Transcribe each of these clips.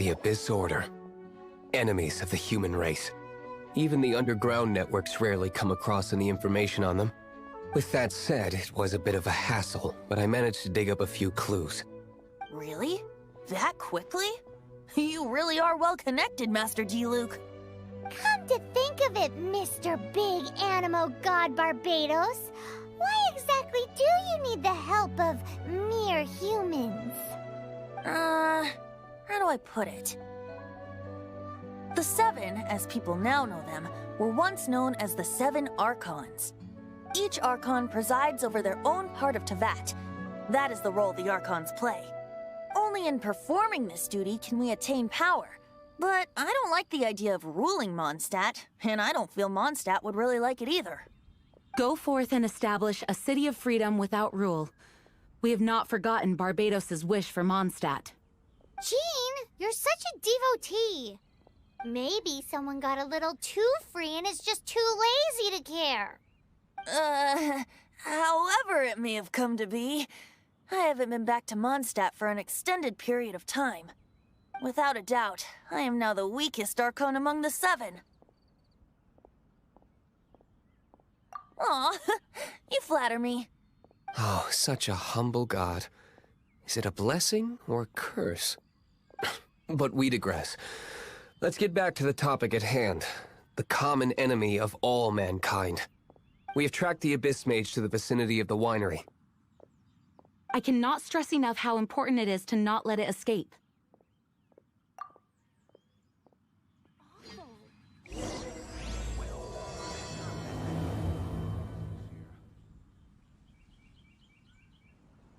The Abyss Order. Enemies of the human race. Even the underground networks rarely come across any information on them. With that said, it was a bit of a hassle, but I managed to dig up a few clues. Really? That quickly? You really are well connected, Master Diluc. Come to think of it, Mr. Big Animo God Barbados, why exactly do you need the help of mere humans? How do I put it? The Seven, as people now know them, were once known as the Seven Archons. Each Archon presides over their own part of Teyvat. That is the role the Archons play. Only in performing this duty can we attain power. But I don't like the idea of ruling Mondstadt, and I don't feel Mondstadt would really like it either. Go forth and establish a city of freedom without rule. We have not forgotten Barbados's wish for Mondstadt. Jean, you're such a devotee. Maybe someone got a little too free and is just too lazy to care. However it may have come to be, I haven't been back to Mondstadt for an extended period of time. Without a doubt, I am now the weakest Archon among the Seven. Aw, you flatter me. Oh, such a humble god. Is it a blessing or a curse? But we digress. Let's get back to the topic at hand. The common enemy of all mankind. We have tracked the Abyss Mage to the vicinity of the winery. I cannot stress enough how important it is to not let it escape.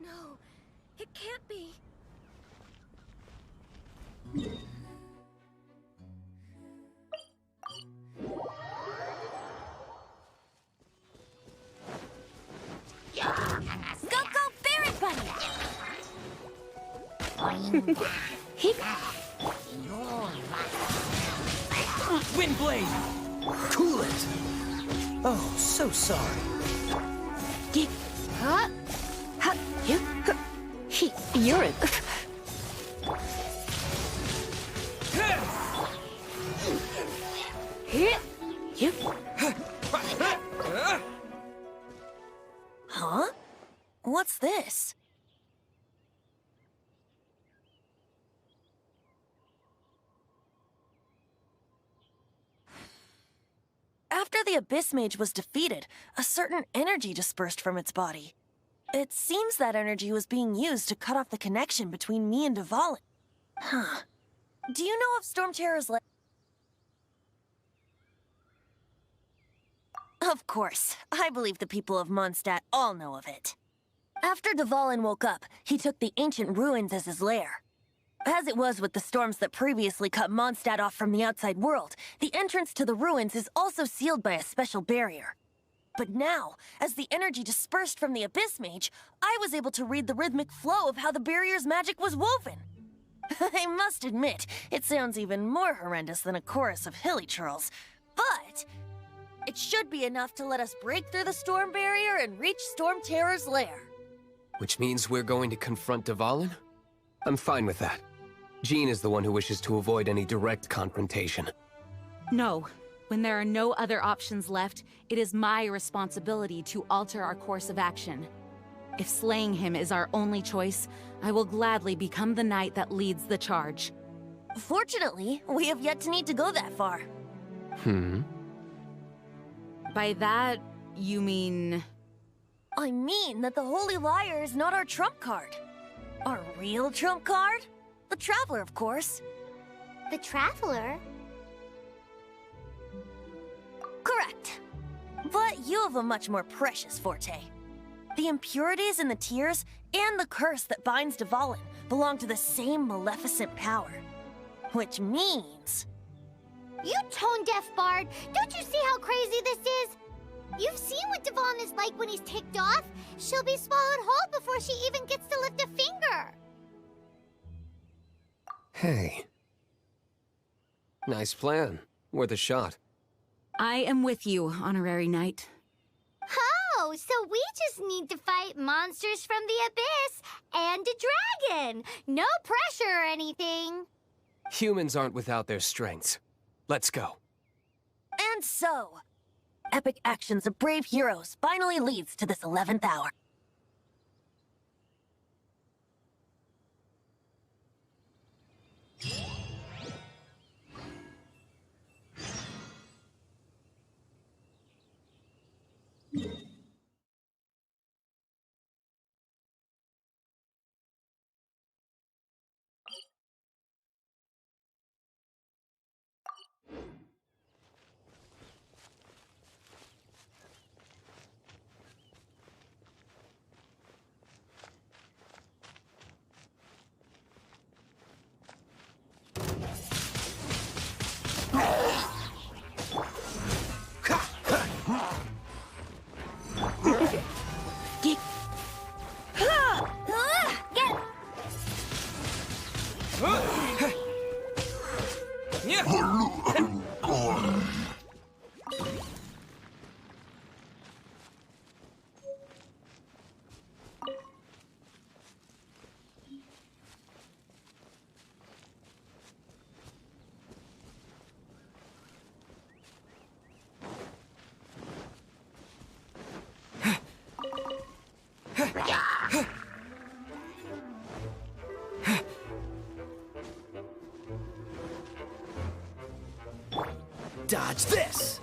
No, it can't be. Go, Fairy Bunny! Windblade! Cool it! Oh, so sorry. You're it. Huh? What's this? After the Abyss Mage was defeated, a certain energy dispersed from its body. It seems that energy was being used to cut off the connection between me and Dvalin. Huh. Do you know if Storm Terror's Of course. I believe the people of Mondstadt all know of it. After Dvalin woke up, he took the ancient ruins as his lair. As it was with the storms that previously cut Mondstadt off from the outside world, the entrance to the ruins is also sealed by a special barrier. But now, as the energy dispersed from the Abyss Mage, I was able to read the rhythmic flow of how the barrier's magic was woven. I must admit, it sounds even more horrendous than a chorus of hilly churls, but it should be enough to let us break through the storm barrier and reach Storm Terror's lair. Which means we're going to confront Dvalin? I'm fine with that. Jean is the one who wishes to avoid any direct confrontation. No. When there are no other options left, it is my responsibility to alter our course of action. If slaying him is our only choice, I will gladly become the knight that leads the charge. Fortunately, we have yet to need to go that far. By that, you mean... I mean that the Holy Liar is not our trump card. Our real trump card? The Traveler, of course. The Traveler? Correct. But you have a much more precious forte. The impurities in the tears and the curse that binds Dvalin belong to the same maleficent power. Which means... You tone-deaf bard! Don't you see how crazy this is? You've seen what Dvalin is like when he's ticked off. She'll be swallowed whole before she even gets to lift a finger. Hey. Nice plan. Worth a shot. I am with you, Honorary Knight. Oh, so we just need to fight monsters from the Abyss and a dragon. No pressure or anything. Humans aren't without their strengths. Let's go. And so, epic actions of brave heroes finally leads to this 11th hour. Dodge this!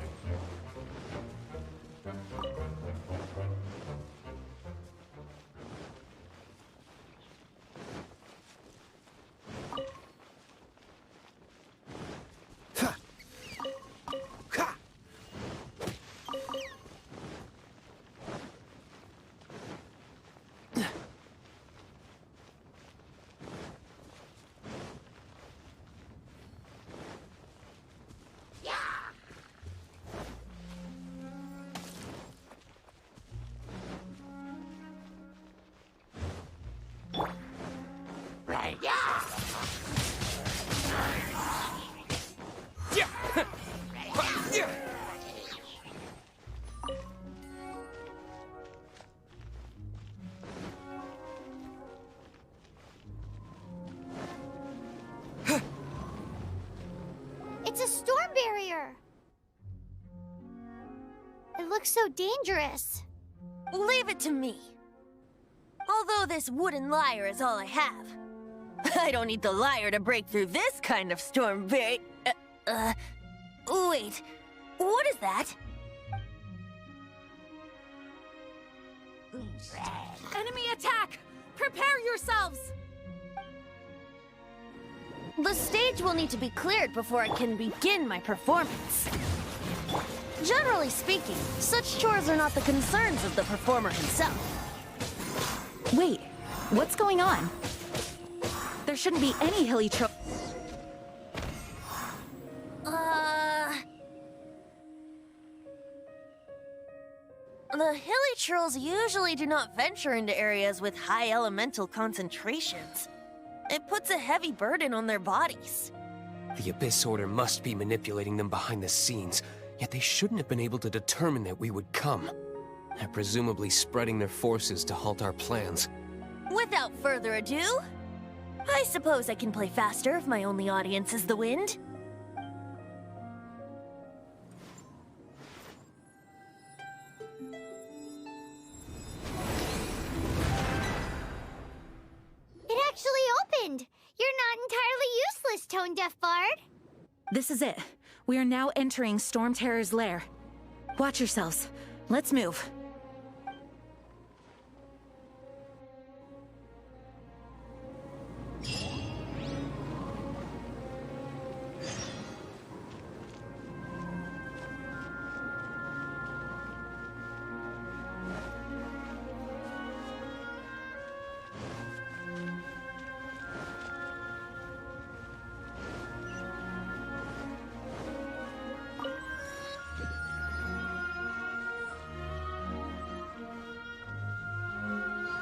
It's a storm barrier. It looks so dangerous. Leave it to me. Although this wooden lyre is all I have, I don't need the lyre to break through this kind of storm barrier. Wait, what is that? Enemy attack! Prepare yourselves! The stage will need to be cleared before I can begin my performance. Generally speaking, such chores are not the concerns of the performer himself. Wait, what's going on? There shouldn't be any hilly tro- The hilly trolls usually do not venture into areas with high elemental concentrations. It puts a heavy burden on their bodies. The Abyss Order must be manipulating them behind the scenes, yet they shouldn't have been able to determine that we would come. They're presumably spreading their forces to halt our plans. Without further ado, I suppose I can play faster if my only audience is the wind. It actually opened. You're not entirely useless, Tone-Deaf Bard. This is it. We are now entering Storm Terror's lair. Watch yourselves. Let's move.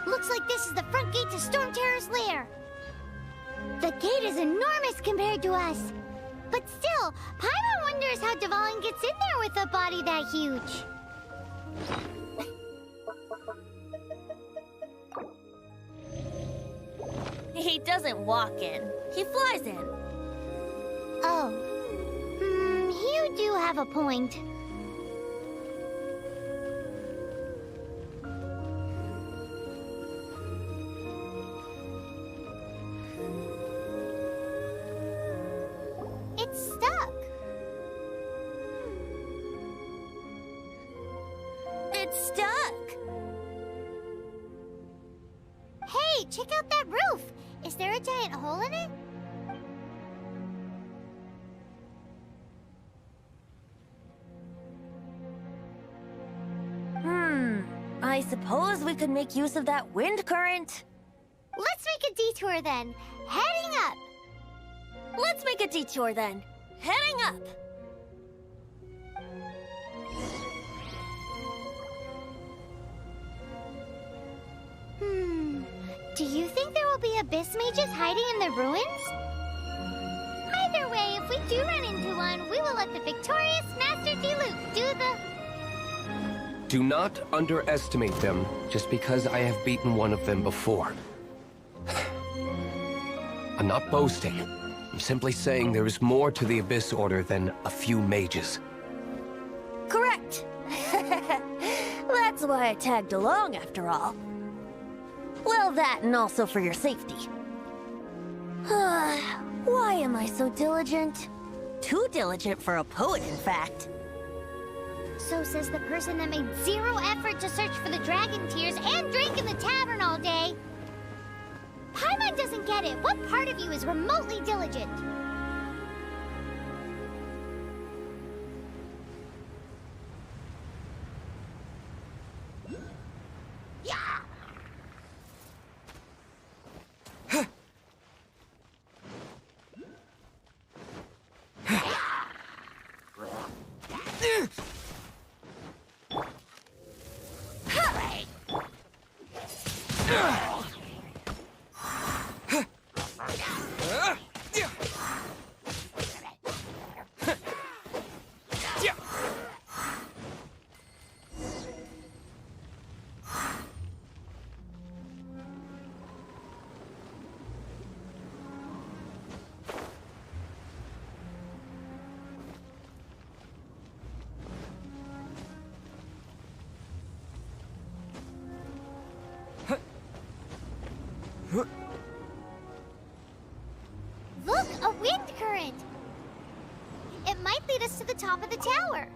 Looks like this is the front gate to Storm Terror's lair. The gate is enormous compared to us. But still, Paimon wonders how Dvalin gets in there with a body that huge. He doesn't walk in, he flies in. Oh. You do have a point. It's stuck. It's stuck! Hey, check out that roof! Is there a giant hole in it? I suppose we could make use of that wind current. Let's make a detour then. Heading up! Let's make a detour then. Heading up! Do you think there will be abyss mages hiding in the ruins? Either way, if we do run into one, we will let the victorious Master Diluc do the... Do not underestimate them just because I have beaten one of them before. I'm not boasting. I'm simply saying there is more to the Abyss Order than a few mages. Correct! That's why I tagged along, after all. Well, that and also for your safety. Why am I so diligent? Too diligent for a poet, in fact. So says the person that made zero effort to search for the dragon tears and drink in the tavern all day. Paimon doesn't get it. What part of you is remotely diligent? Look, a wind current! It might lead us to the top of the tower.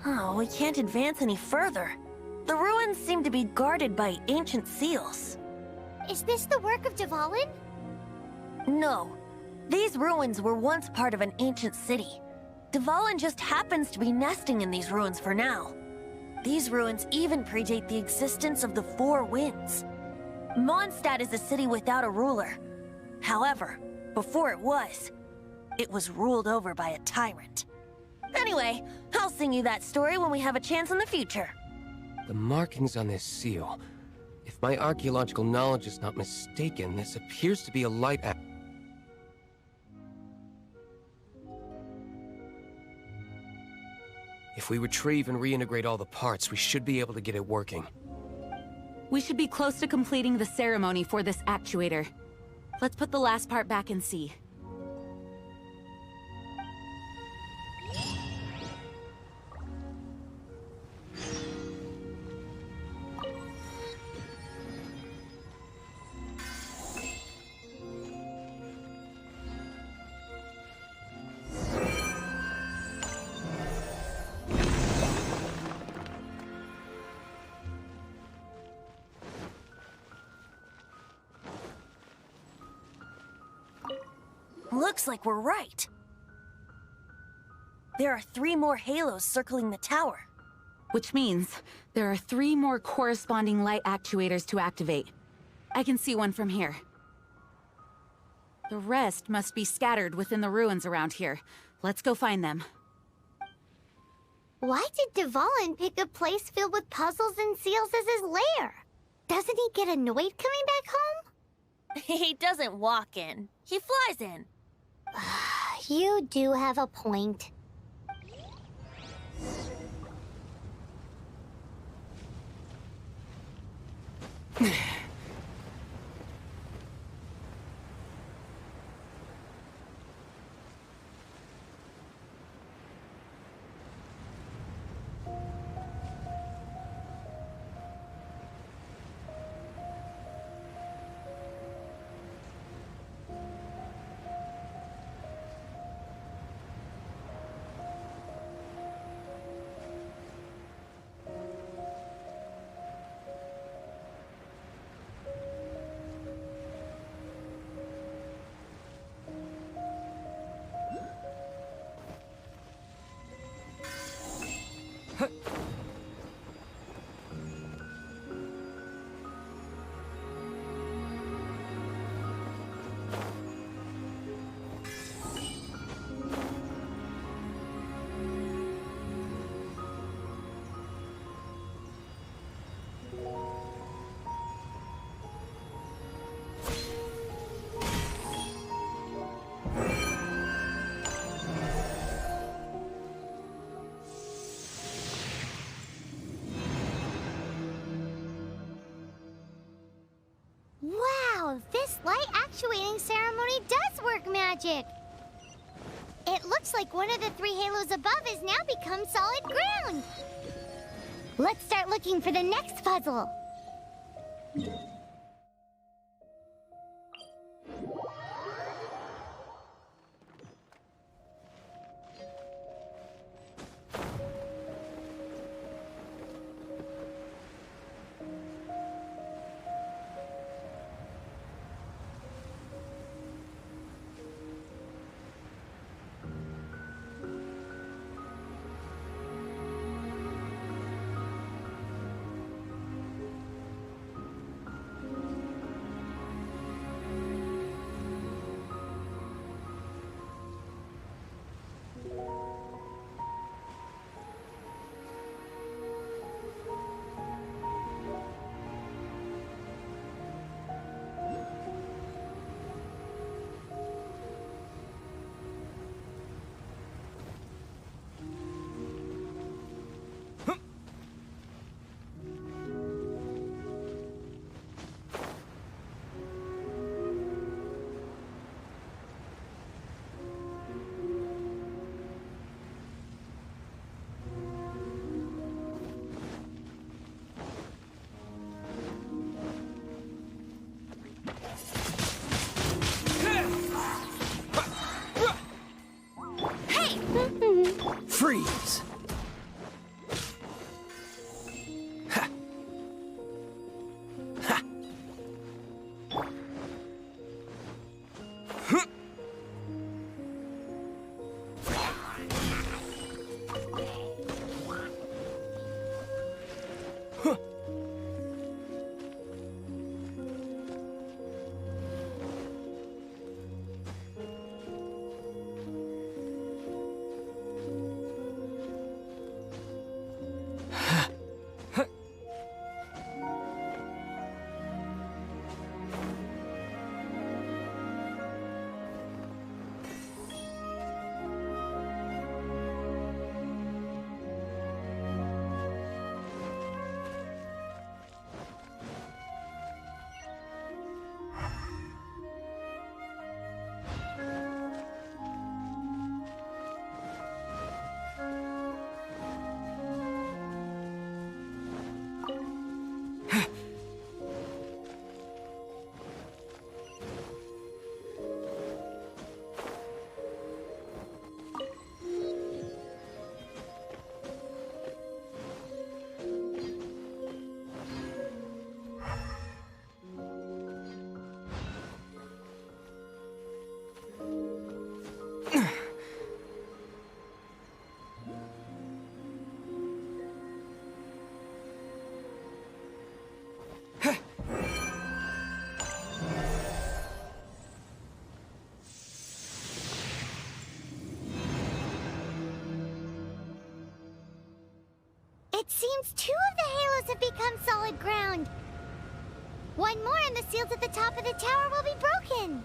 Oh, we can't advance any further. The ruins seem to be guarded by ancient seals. Is this the work of Dvalin? No. These ruins were once part of an ancient city. Dvalin just happens to be nesting in these ruins for now. These ruins even predate the existence of the Four Winds. Mondstadt is a city without a ruler. However, before it was ruled over by a tyrant. Anyway, I'll sing you that story when we have a chance in the future. The markings on this seal. If my archaeological knowledge is not mistaken, this appears to be a light act. If we retrieve and reintegrate all the parts, we should be able to get it working. We should be close to completing the ceremony for this actuator. Let's put the last part back and see. Looks like we're right. There are 3 more halos circling the tower. Which means there are 3 more corresponding light actuators to activate. I can see one from here. The rest must be scattered within the ruins around here. Let's go find them. Why did Dvalin pick a place filled with puzzles and seals as his lair? Doesn't he get annoyed coming back home? He doesn't walk in. He flies in. You do have a point. Wow, this light actuating ceremony does work magic! It looks like one of the 3 halos above has now become solid ground! Let's start looking for the next puzzle! Freeze! Ha! Ha! Huh! Huh! It seems 2 of the halos have become solid ground. 1 more and the seals at the top of the tower will be broken.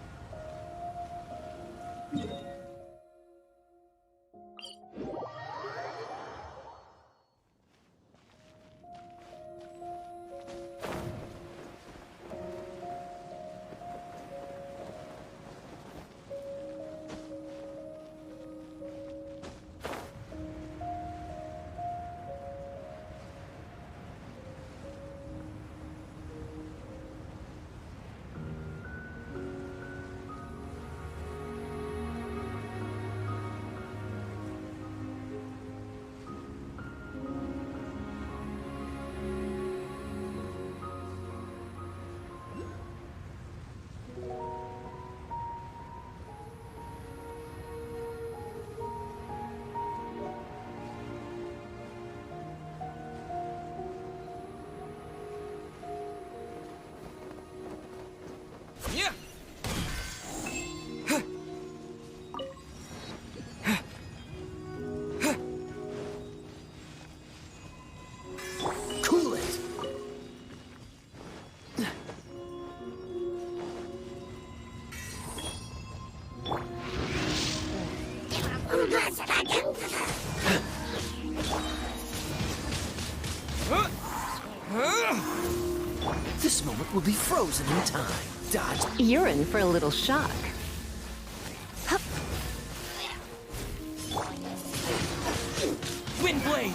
Cool it. This moment will be frozen in time. Dodge. You're in for a little shock. Windblade.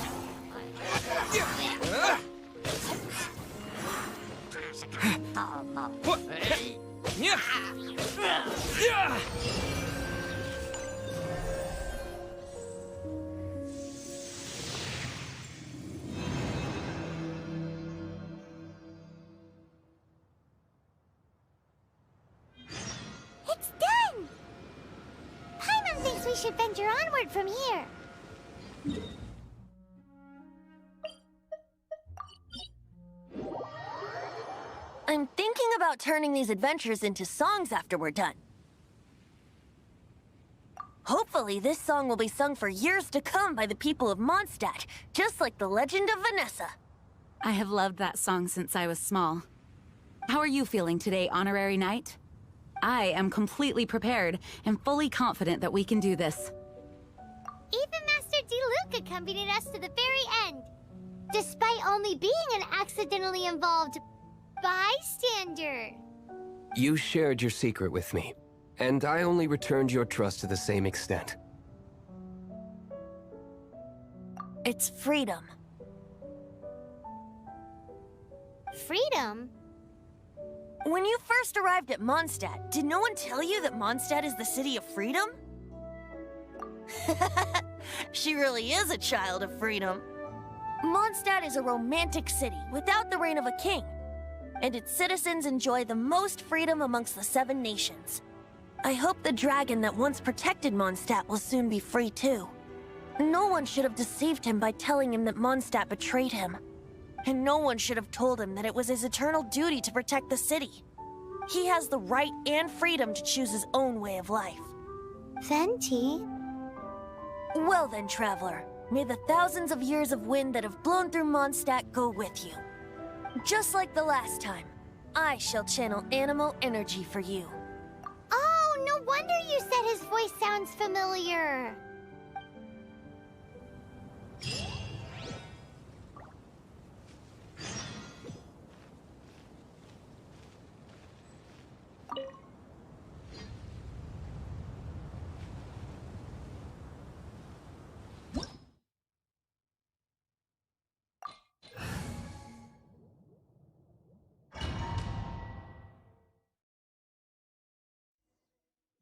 It's done! Paimon thinks we should venture onward from here. I'm thinking about turning these adventures into songs after we're done. Hopefully, this song will be sung for years to come by the people of Mondstadt, just like the legend of Vanessa. I have loved that song since I was small. How are you feeling today, Honorary Knight? I am completely prepared and fully confident that we can do this. Even Master D-Luke accompanied us to the very end, despite only being an accidentally involved bystander. You shared your secret with me, and I only returned your trust to the same extent. It's freedom. Freedom? When you first arrived at Mondstadt, did no one tell you that Mondstadt is the city of freedom? She really is a child of freedom. Mondstadt is a romantic city without the reign of a king, and its citizens enjoy the most freedom amongst the 7 nations. I hope the dragon that once protected Mondstadt will soon be free too. No one should have deceived him by telling him that Mondstadt betrayed him. And no one should have told him that it was his eternal duty to protect the city. He has the right and freedom to choose his own way of life. Venti? Well then, traveler, may the thousands of years of wind that have blown through Mondstadt go with you. Just like the last time, I shall channel animal energy for you. Oh, no wonder you said his voice sounds familiar.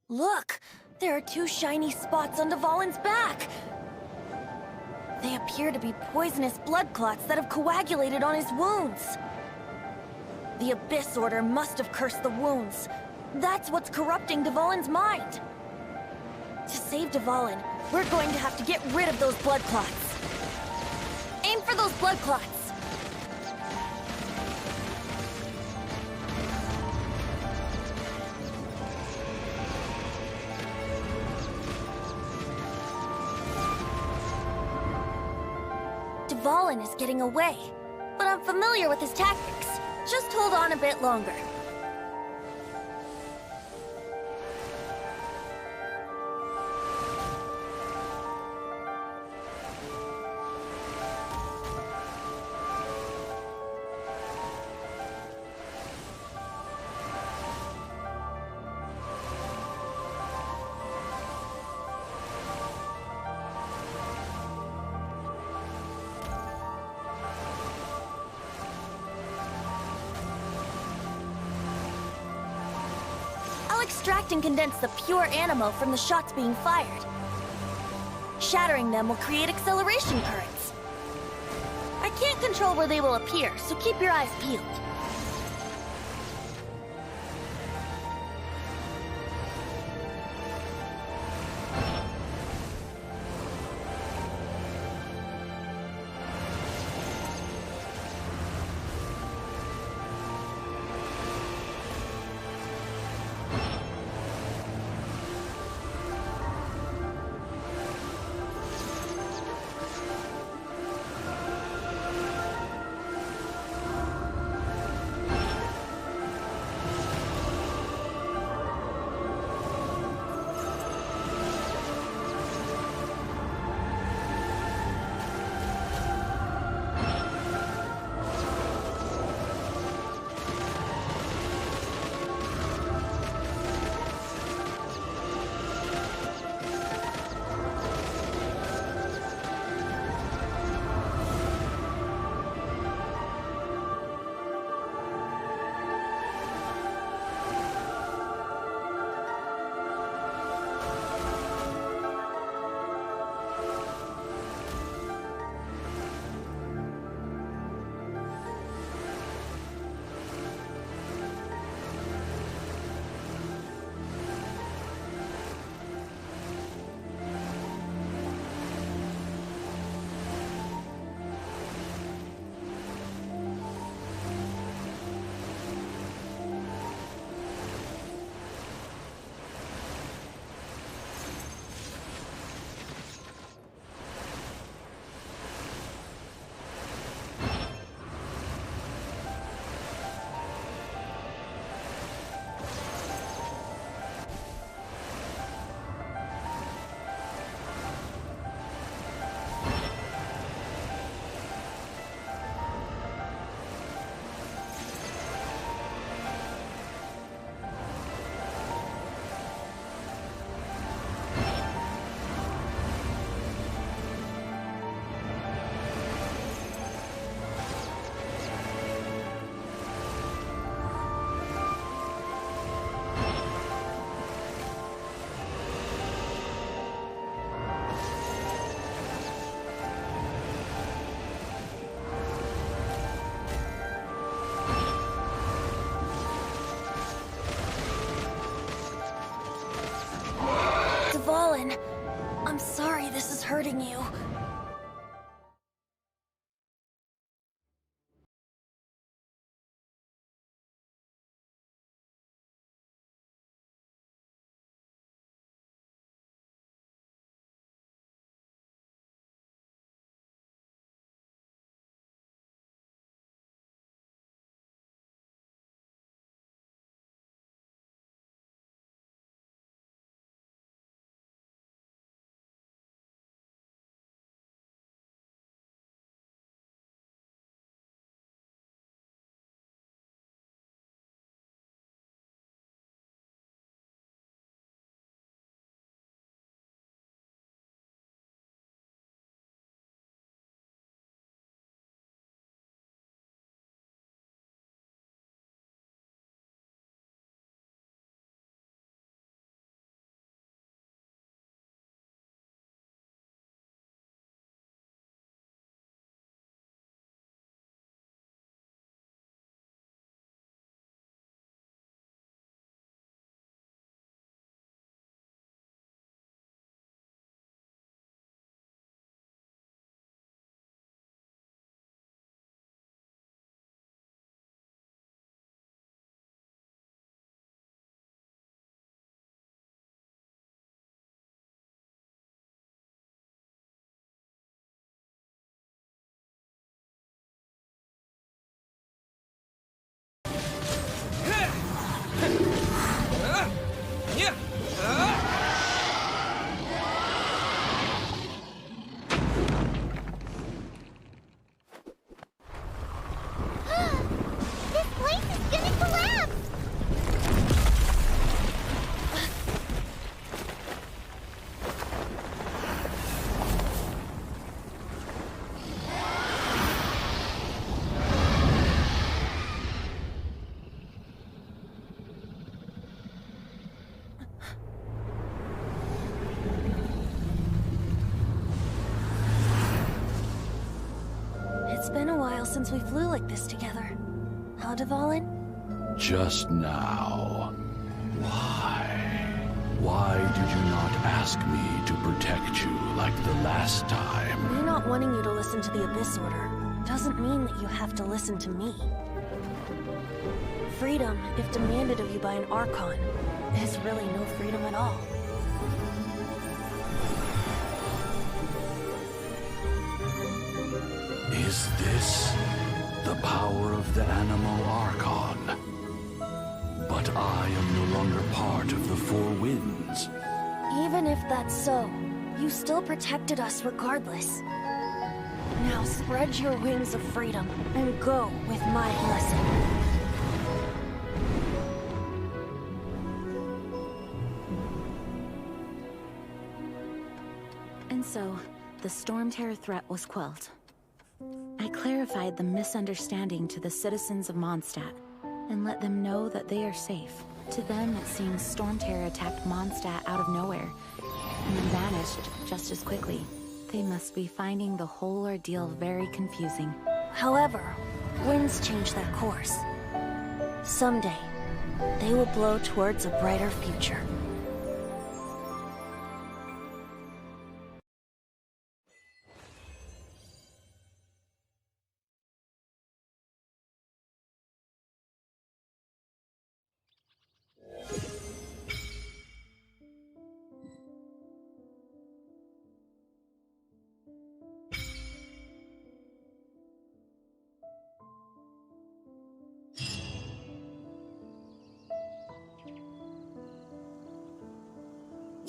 Look! There are 2 shiny spots on Dvalin's back! They appear to be poisonous blood clots that have coagulated on his wounds. The Abyss Order must have cursed the wounds. That's what's corrupting Dvalin's mind. To save Dvalin, we're going to have to get rid of those blood clots. Aim for those blood clots! Dvalin is getting away, but I'm familiar with his tactics. Just hold on a bit longer. I'll extract and condense the pure animo from the shots being fired. Shattering them will create acceleration currents. I can't control where they will appear, so keep your eyes peeled. Dvalin, I'm sorry this is hurting you. been a while since we flew like this together. Huh, Dvalin? Just now. Why? Why did you not ask me to protect you like the last time? Me not wanting you to listen to the Abyss Order doesn't mean that you have to listen to me. Freedom, if demanded of you by an Archon, is really no freedom at all. Is this the power of the animal Archon? But I am no longer part of the Four Winds. Even if that's so, you still protected us regardless. Now spread your wings of freedom and go with my blessing. And so, the Storm Terror threat was quelled. I clarified the misunderstanding to the citizens of Mondstadt, and let them know that they are safe. To them, it seems Storm Terror attacked Mondstadt out of nowhere, and then vanished just as quickly. They must be finding the whole ordeal very confusing. However, winds change their course. Someday, they will blow towards a brighter future.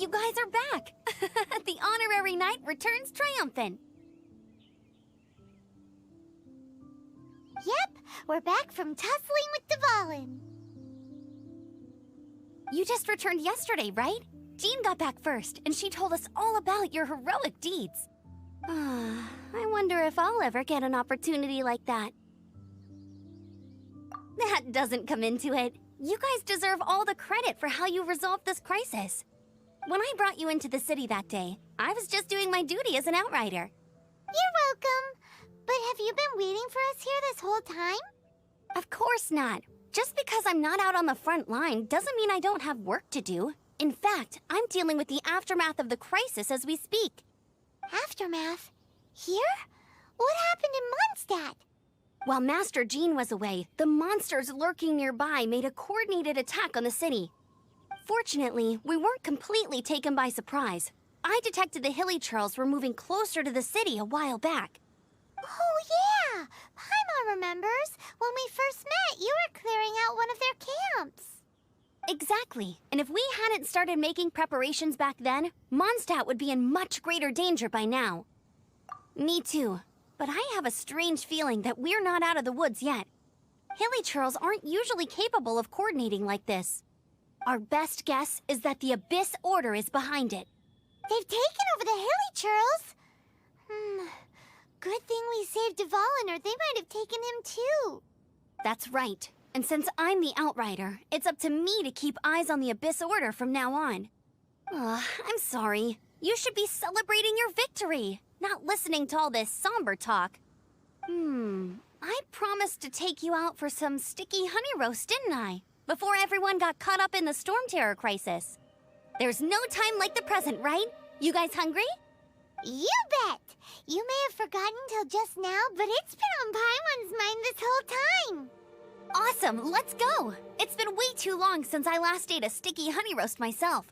You guys are back! The honorary knight returns triumphant. Yep, we're back from tussling with Dvalin. You just returned yesterday, right? Jean got back first, and she told us all about your heroic deeds. I wonder if I'll ever get an opportunity like that. That doesn't come into it. You guys deserve all the credit for how you resolved this crisis. When I brought you into the city that day, I was just doing my duty as an outrider. You're welcome. But have you been waiting for us here this whole time? Of course not. Just because I'm not out on the front line doesn't mean I don't have work to do. In fact, I'm dealing with the aftermath of the crisis as we speak. Aftermath? Here? What happened in Mondstadt? While Master Jean was away, the monsters lurking nearby made a coordinated attack on the city. Fortunately, we weren't completely taken by surprise. I detected the Hilly-Churls were moving closer to the city a while back. Oh yeah! Paimon remembers. When we first met, you were clearing out one of their camps. Exactly. And if we hadn't started making preparations back then, Mondstadt would be in much greater danger by now. Me too. But I have a strange feeling that we're not out of the woods yet. Hilly-Churls aren't usually capable of coordinating like this. Our best guess is that the Abyss Order is behind it. They've taken over the Hilly-Churls? Good thing we saved Dvalin, or they might have taken him too. That's right. And since I'm the Outrider, it's up to me to keep eyes on the Abyss Order from now on. I'm sorry. You should be celebrating your victory, not listening to all this somber talk. I promised to take you out for some sticky honey roast, didn't I? Before everyone got caught up in the Storm Terror crisis. There's no time like the present, right? You guys hungry? You bet! You may have forgotten till just now, but it's been on Paimon's mind this whole time. Awesome, let's go! It's been way too long since I last ate a sticky honey roast myself.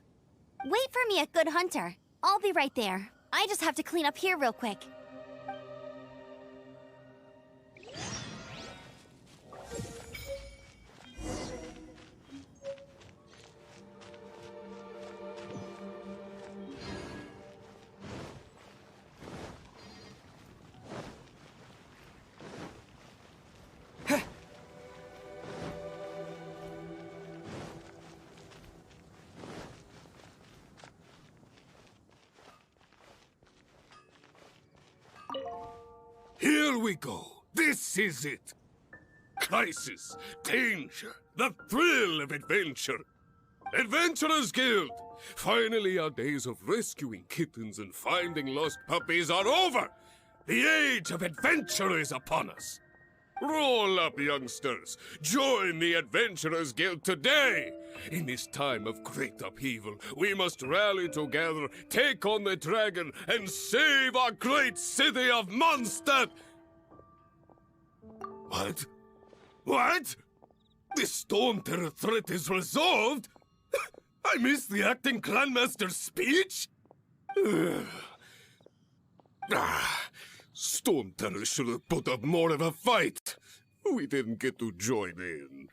Wait for me at Good Hunter. I'll be right there. I just have to clean up here real quick. Here we go. This is it. Crisis, danger, the thrill of adventure. Adventurers Guild! Finally, our days of rescuing kittens and finding lost puppies are over! The age of adventure is upon us. Roll up, youngsters. Join the Adventurers Guild today. In this time of great upheaval, we must rally together, take on the dragon, and save our great city of Mondstadt. What? What? The Storm Terror threat is resolved? I missed the acting clanmaster's speech? Storm Terror should have put up more of a fight. We didn't get to join in.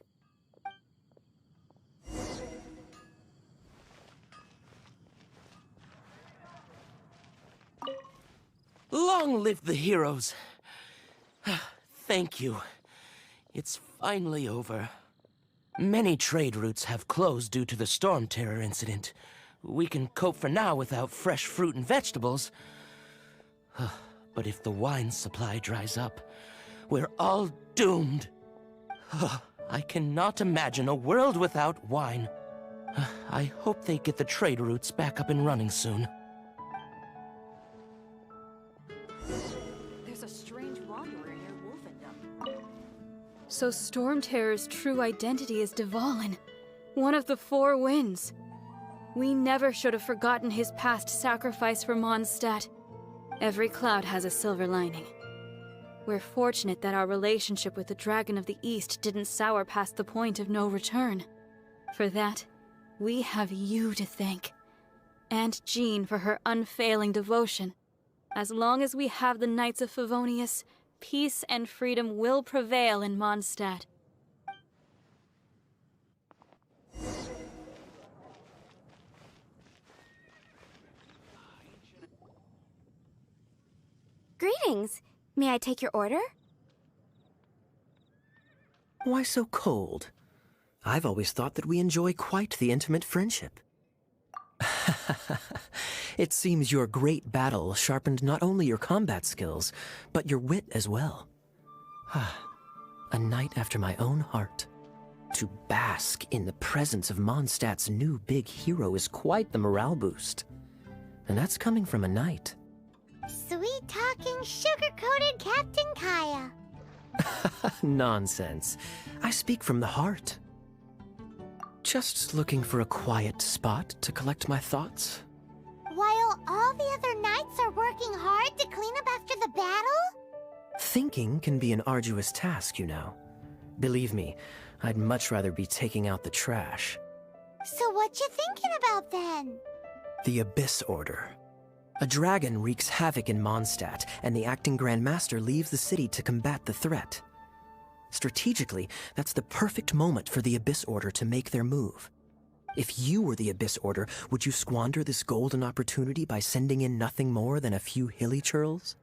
Long live the heroes. Thank you. It's finally over. Many trade routes have closed due to the Storm Terror incident. We can cope for now without fresh fruit and vegetables. But if the wine supply dries up, we're all doomed. I cannot imagine a world without wine. I hope they get the trade routes back up and running soon. There's a strange wanderer near Wolfendom. So Storm Terror's true identity is Dvalin, one of the Four Winds. We never should have forgotten his past sacrifice for Mondstadt. Every cloud has a silver lining. We're fortunate that our relationship with the Dragon of the East didn't sour past the point of no return. For that, we have you to thank. And Jean for her unfailing devotion. As long as we have the Knights of Favonius, peace and freedom will prevail in Mondstadt. Greetings. May I take your order? Why so cold? I've always thought that we enjoy quite the intimate friendship. It seems your great battle sharpened not only your combat skills, but your wit as well. A knight after my own heart. To bask in the presence of Mondstadt's new big hero is quite the morale boost. And that's coming from a knight. Sweet-talking, sugar-coated Captain Kaya. Nonsense. I speak from the heart. Just looking for a quiet spot to collect my thoughts. While all the other knights are working hard to clean up after the battle? Thinking can be an arduous task, you know. Believe me, I'd much rather be taking out the trash. So what you thinking about then? The Abyss Order. A dragon wreaks havoc in Mondstadt, and the acting Grand Master leaves the city to combat the threat. Strategically, that's the perfect moment for the Abyss Order to make their move. If you were the Abyss Order, would you squander this golden opportunity by sending in nothing more than a few hilly churls?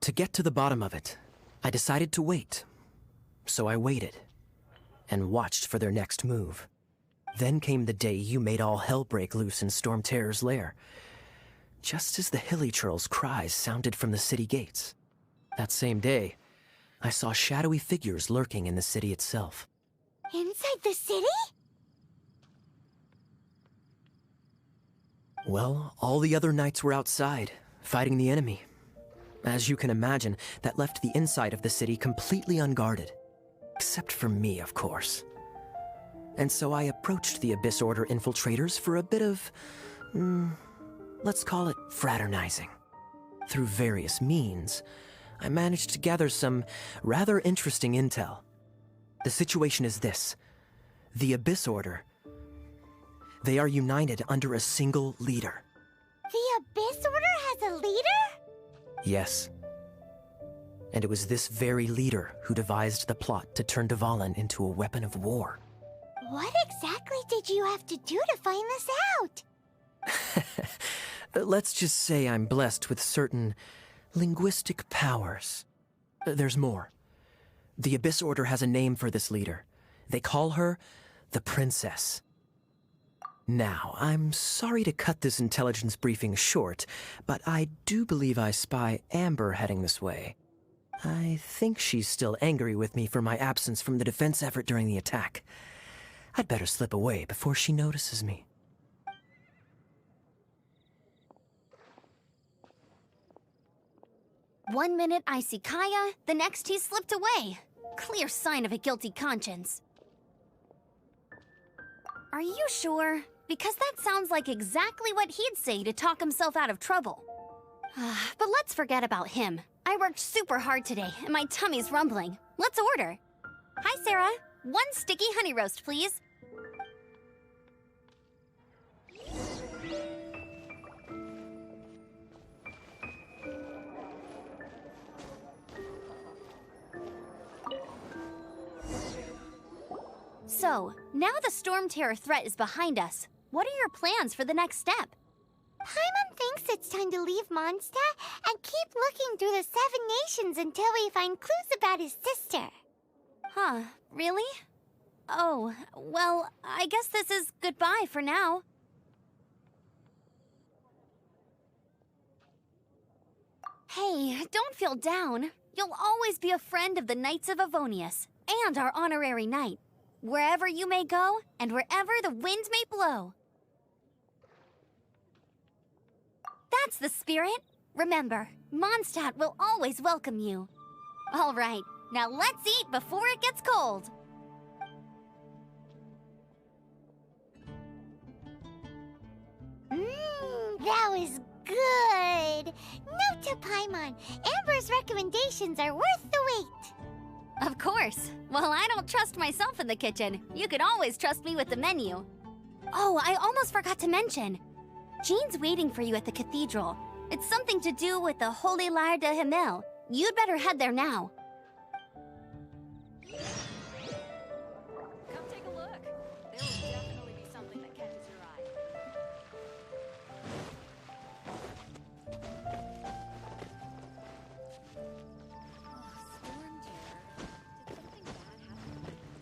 To get to the bottom of it, I decided to wait. So I waited, and watched for their next move. Then came the day you made all hell break loose in Storm Terror's lair. Just as the hilly churls' cries sounded from the city gates. That same day, I saw shadowy figures lurking in the city itself. Inside the city? Well, all the other knights were outside, fighting the enemy. As you can imagine, that left the inside of the city completely unguarded. Except for me, of course. And so I approached the Abyss Order infiltrators for a bit of... let's call it fraternizing. Through various means, I managed to gather some rather interesting intel. The situation is this. The Abyss Order, they are united under a single leader. The Abyss Order has a leader? Yes. And it was this very leader who devised the plot to turn Dvalin into a weapon of war. What exactly did you have to do to find this out? Let's just say I'm blessed with certain linguistic powers. There's more. The Abyss Order has a name for this leader. They call her the Princess. Now, I'm sorry to cut this intelligence briefing short, but I do believe I spy Amber heading this way. I think she's still angry with me for my absence from the defense effort during the attack. I'd better slip away before she notices me. 1 minute I see Kaya, the next he slipped away. Clear sign of a guilty conscience. Are you sure? Because that sounds like exactly what he'd say to talk himself out of trouble. But let's forget about him. I worked super hard today, and my tummy's rumbling. Let's order. Hi, Sarah. 1 sticky honey roast, please. So, now the Storm Terror threat is behind us. What are your plans for the next step? Paimon thinks it's time to leave Mondstadt and keep looking through the 7 nations until we find clues about his sister. Huh, really? Oh, well, I guess this is goodbye for now. Hey, don't feel down. You'll always be a friend of the Knights of Avonius, and our honorary knight. Wherever you may go, and wherever the wind may blow. That's the spirit. Remember, Mondstadt will always welcome you. All right, now let's eat before it gets cold. That was good. Note to Paimon, Amber's recommendations are worth the wait. Of course. Well, I don't trust myself in the kitchen. You can always trust me with the menu. Oh, I almost forgot to mention. Jean's waiting for you at the cathedral. It's something to do with the Holy Lyre de Himmel. You'd better head there now. Come take a look. There will definitely be something that catches your eye. Storm Terror. Did something bad happen?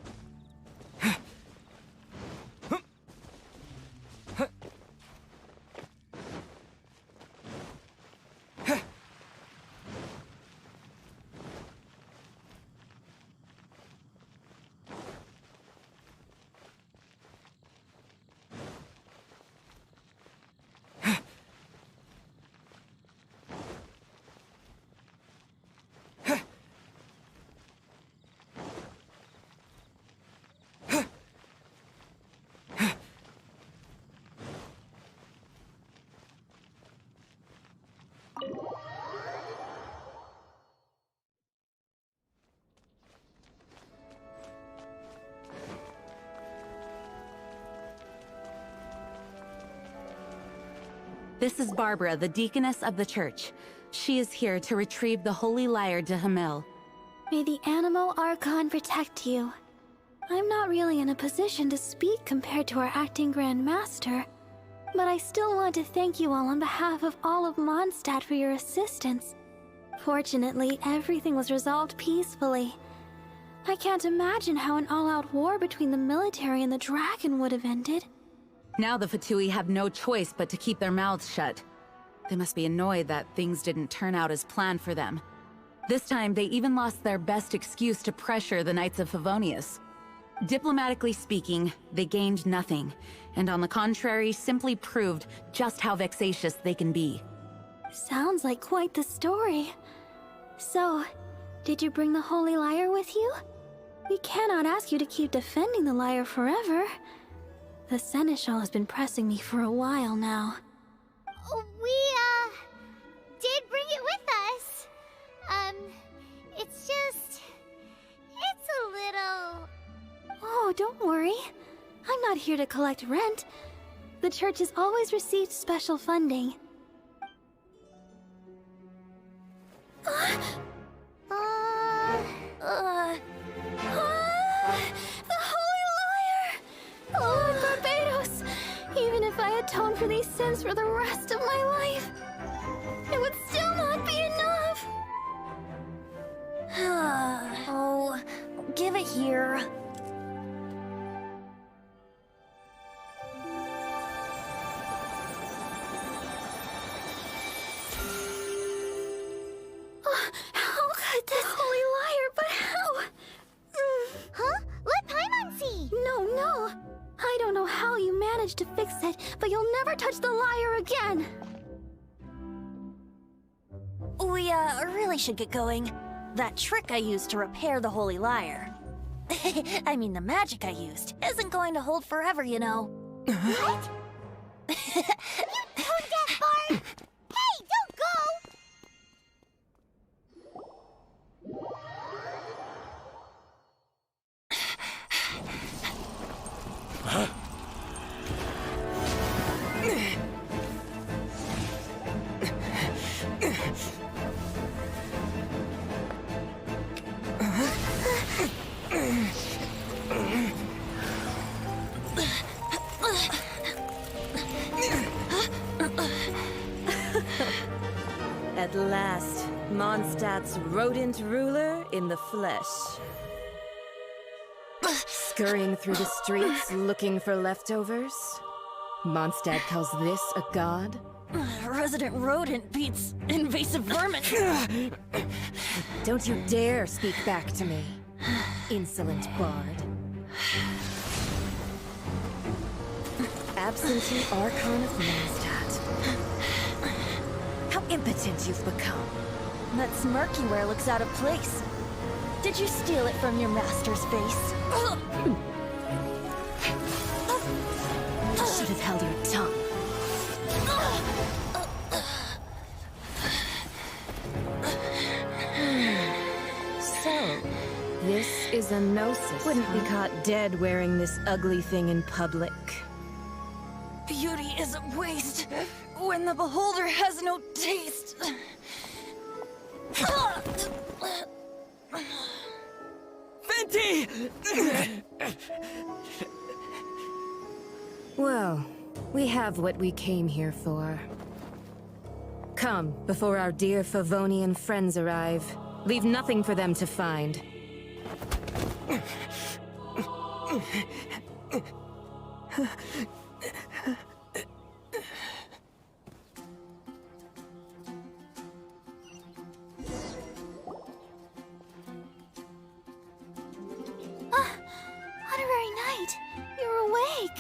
This is Barbara, the deaconess of the church. She is here to retrieve the Holy Lyre de Himmel. May the Animo Archon protect you. I'm not really in a position to speak compared to our acting Grand Master, but I still want to thank you all on behalf of all of Mondstadt for your assistance. Fortunately, everything was resolved peacefully. I can't imagine how an all-out war between the military and the Dragon would have ended. Now the Fatui have no choice but to keep their mouths shut. They must be annoyed that things didn't turn out as planned for them. This time, they even lost their best excuse to pressure the Knights of Favonius. Diplomatically speaking, they gained nothing, and on the contrary, simply proved just how vexatious they can be. Sounds like quite the story. So, did you bring the Holy Lyre with you? We cannot ask you to keep defending the lyre forever. The Seneschal has been pressing me for a while now. We, did bring it with us. It's just... it's a little... Oh, don't worry. I'm not here to collect rent. The church has always received special funding. The Holy Lyre! Lord Barbados! Even if I atone for these sins for the rest of my life, it would still not be enough! Oh, give it here. How could this Holy Lyre, but how? Huh? Let Paimon see! No. I don't know how you managed to fix it, but you'll never touch the lyre again! We, really should get going. That trick I used to repair the Holy Lyre. I mean, the magic I used isn't going to hold forever, you know. What? You tone-deaf bard! Hey, don't go! Huh? At last, Mondstadt's rodent ruler in the flesh. Scurrying through the streets looking for leftovers? Mondstadt calls this a god? Resident rodent beats invasive vermin. Don't you dare speak back to me, insolent bard. Absentee Archon of Mondstadt. How impotent you've become. That smirk you wear looks out of place. Did you steal it from your master's face? You should have held your tongue. So, this is a gnosis. Wouldn't be caught dead wearing this ugly thing in public. Beauty is a waste when the beholder has no taste. Venti! Well, we have what we came here for. Come, before our dear Favonian friends arrive. Leave nothing for them to find. Honorary Knight, you're awake.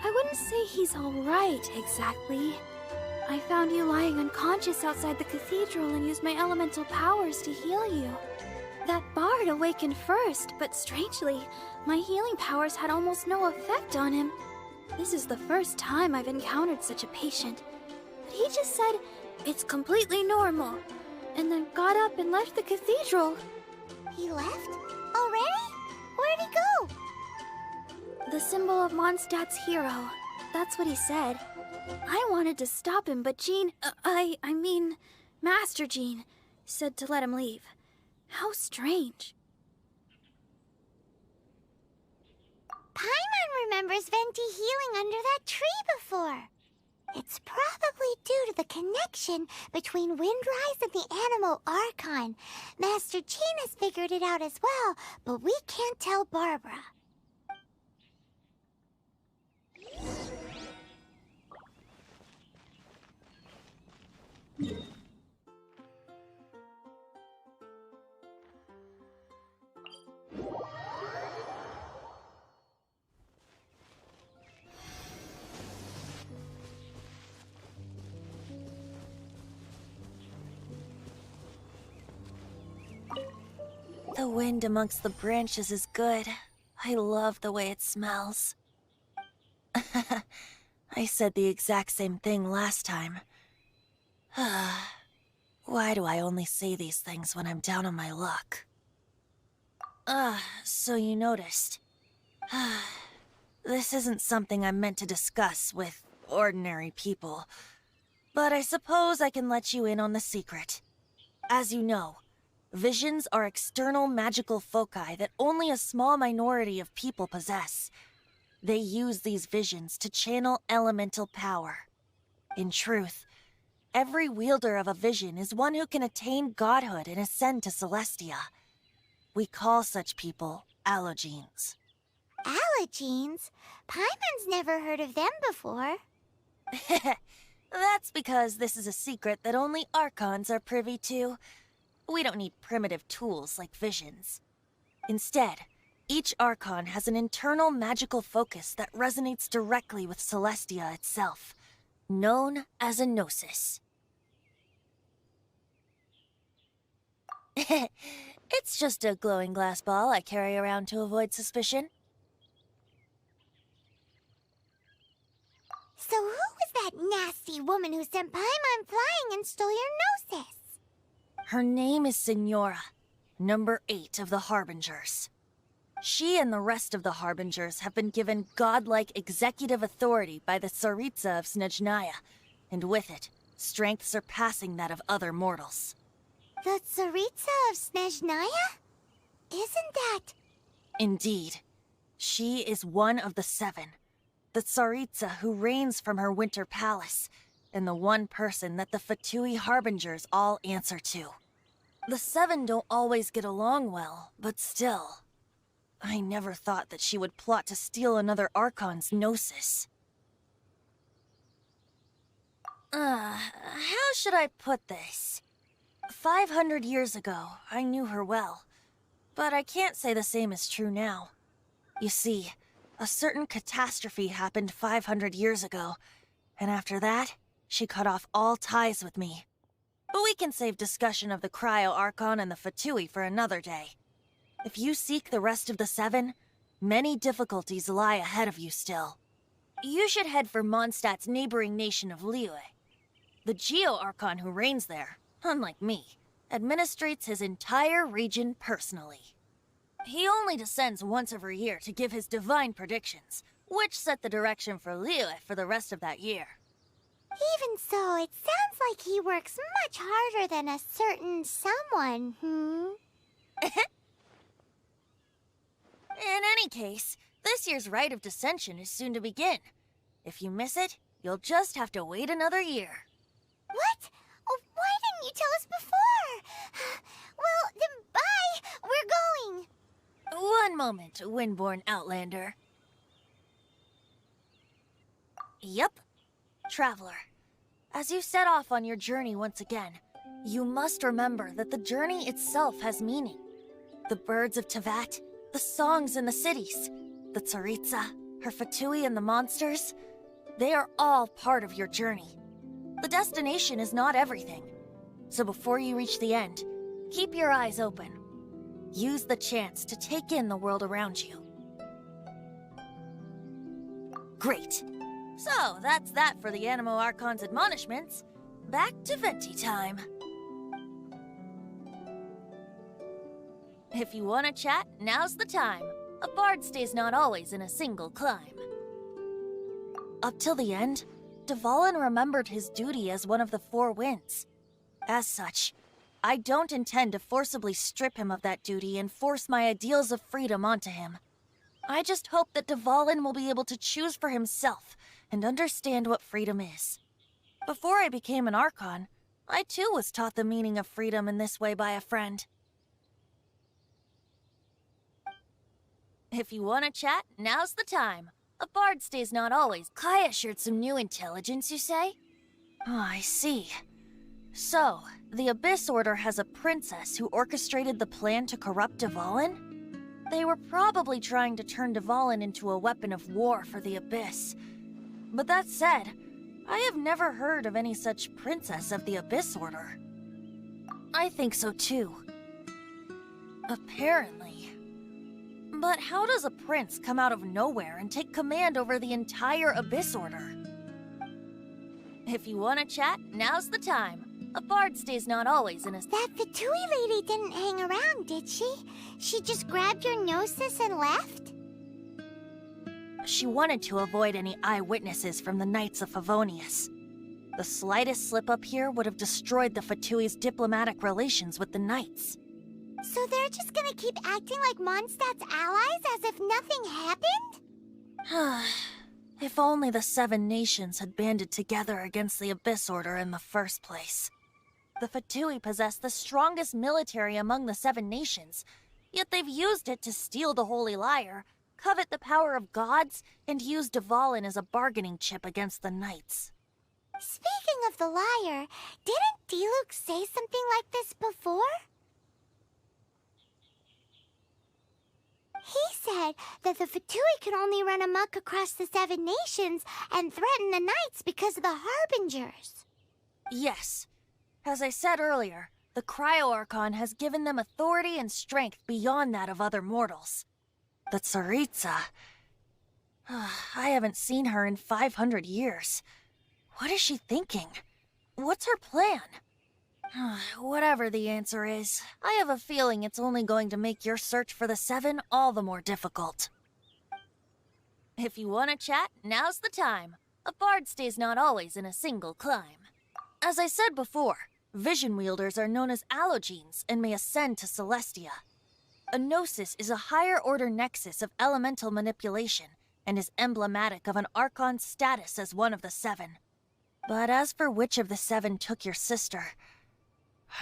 I wouldn't say he's all right, exactly. I found you lying unconscious outside the cathedral and used my elemental powers to heal you. That bard awakened first, but strangely, my healing powers had almost no effect on him. This is the first time I've encountered such a patient. But he just said, it's completely normal, and then got up and left the cathedral. He left? Already? Where'd he go? The symbol of Mondstadt's hero. That's what he said. I wanted to stop him, but Jean, I mean, Master Jean, said to let him leave. How strange. Paimon remembers Venti healing under that tree before. It's probably due to the connection between Windrise and the animal Archon. Master Jean has figured it out as well, but we can't tell Barbara. The wind amongst the branches is good. I love the way it smells. I said the exact same thing last time. Why do I only say these things when I'm down on my luck? So you noticed. This isn't something I'm meant to discuss with ordinary people. But I suppose I can let you in on the secret. As you know, visions are external magical foci that only a small minority of people possess. They use these visions to channel elemental power. In truth, every wielder of a vision is one who can attain godhood and ascend to Celestia. We call such people allogenes. Allogenes? Paimon's never heard of them before. That's because this is a secret that only Archons are privy to. We don't need primitive tools like visions. Instead, each Archon has an internal magical focus that resonates directly with Celestia itself, known as a Gnosis. It's just a glowing glass ball I carry around to avoid suspicion. So who was that nasty woman who sent Paimon flying and stole your Gnosis? Her name is Signora, number 8 of the Harbingers. She and the rest of the Harbingers have been given godlike executive authority by the Tsaritsa of Snezhnaya, and with it, strength surpassing that of other mortals. The Tsaritsa of Snezhnaya? Isn't that... Indeed. She is one of the 7, the Tsaritsa who reigns from her winter palace, and the one person that the Fatui Harbingers all answer to. The 7 don't always get along well, but still... I never thought that she would plot to steal another Archon's Gnosis. How should I put this? 500 years ago, I knew her well, but I can't say the same is true now. You see, a certain catastrophe happened 500 years ago, and after that, she cut off all ties with me. But we can save discussion of the Cryo Archon and the Fatui for another day. If you seek the rest of the 7, many difficulties lie ahead of you still. You should head for Mondstadt's neighboring nation of Liyue. The Geo-Archon who reigns there, unlike me, administrates his entire region personally. He only descends once every year to give his divine predictions, which set the direction for Liyue for the rest of that year. Even so, it sounds like he works much harder than a certain someone, In any case, this year's Rite of Descension is soon to begin. If you miss it, you'll just have to wait another year. What? Oh, why didn't you tell us before? Well, then bye! We're going! One moment, Windborn Outlander. Yep. Traveler, as you set off on your journey once again, you must remember that the journey itself has meaning. The birds of Teyvat, the songs in the cities, the Tsaritsa, her Fatui and the monsters, they are all part of your journey. The destination is not everything. So before you reach the end, keep your eyes open. Use the chance to take in the world around you. Great. So, that's that for the Animo Archon's admonishments. Back to Venti time. If you want to chat, now's the time. A bard stays not always in a single climb. Up till the end, Dvalin remembered his duty as one of the 4 winds. As such, I don't intend to forcibly strip him of that duty and force my ideals of freedom onto him. I just hope that Dvalin will be able to choose for himself and understand what freedom is. Before I became an Archon, I too was taught the meaning of freedom in this way by a friend. If you want to chat, now's the time. A bard stays not always. Kaya shared some new intelligence, you say? Oh, I see. So, the Abyss Order has a princess who orchestrated the plan to corrupt Dvalin? They were probably trying to turn Dvalin into a weapon of war for the Abyss. But that said, I have never heard of any such princess of the Abyss Order. I think so too. Apparently. But how does a prince come out of nowhere and take command over the entire Abyss Order? If you want to chat, now's the time. A bard stays not always in a... That Fatui lady didn't hang around, did she? She just grabbed your Gnosis and left? She wanted to avoid any eyewitnesses from the Knights of Favonius. The slightest slip-up here would have destroyed the Fatui's diplomatic relations with the Knights. So they're just gonna keep acting like Mondstadt's allies as if nothing happened? If only the 7 nations had banded together against the Abyss Order in the first place. The Fatui possess the strongest military among the 7 nations, yet they've used it to steal the Holy Lyre, covet the power of gods, and use Dvalin as a bargaining chip against the Knights. Speaking of the lyre, didn't Diluc say something like this before? He said that the Fatui could only run amok across the 7 nations and threaten the knights because of the Harbingers. Yes. As I said earlier, the Cryo-Archon has given them authority and strength beyond that of other mortals. The Tsaritsa... I haven't seen her in 500 years. What is she thinking? What's her plan? Whatever the answer is, I have a feeling it's only going to make your search for the 7 all the more difficult. If you want to chat, now's the time. A bard stays not always in a single climb. As I said before, vision wielders are known as allogenes and may ascend to Celestia. A gnosis is a higher-order nexus of elemental manipulation and is emblematic of an Archon's status as one of the 7. But as for which of the 7 took your sister...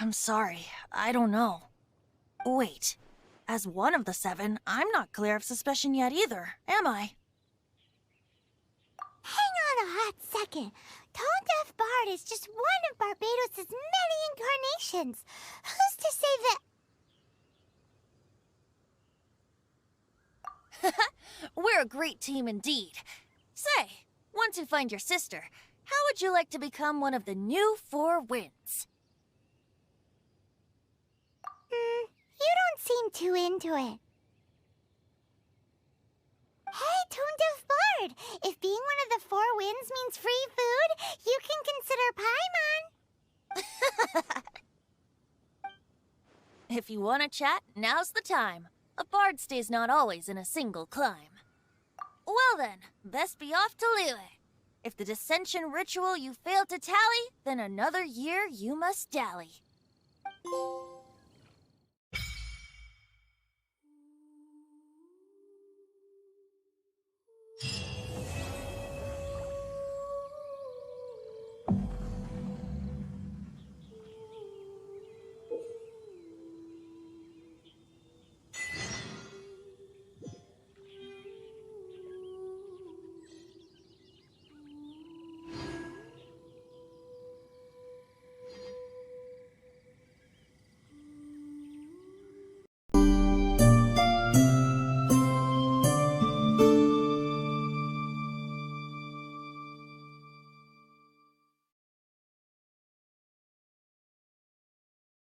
I'm sorry, I don't know. Wait, as one of the 7, I'm not clear of suspicion yet either, am I? Hang on a hot second. Tone Deaf Bard is just one of Barbados' many incarnations. Who's to say that... We're a great team indeed. Say, once you find your sister, how would you like to become one of the new 4 winds? You don't seem too into it. Hey, Tone Deaf Bard! If being one of the 4 winds means free food, you can consider Paimon. If you want to chat, now's the time. A bard stays not always in a single climb. Well then, best be off to Liyue. If the dissension ritual you failed to tally, then another year you must dally.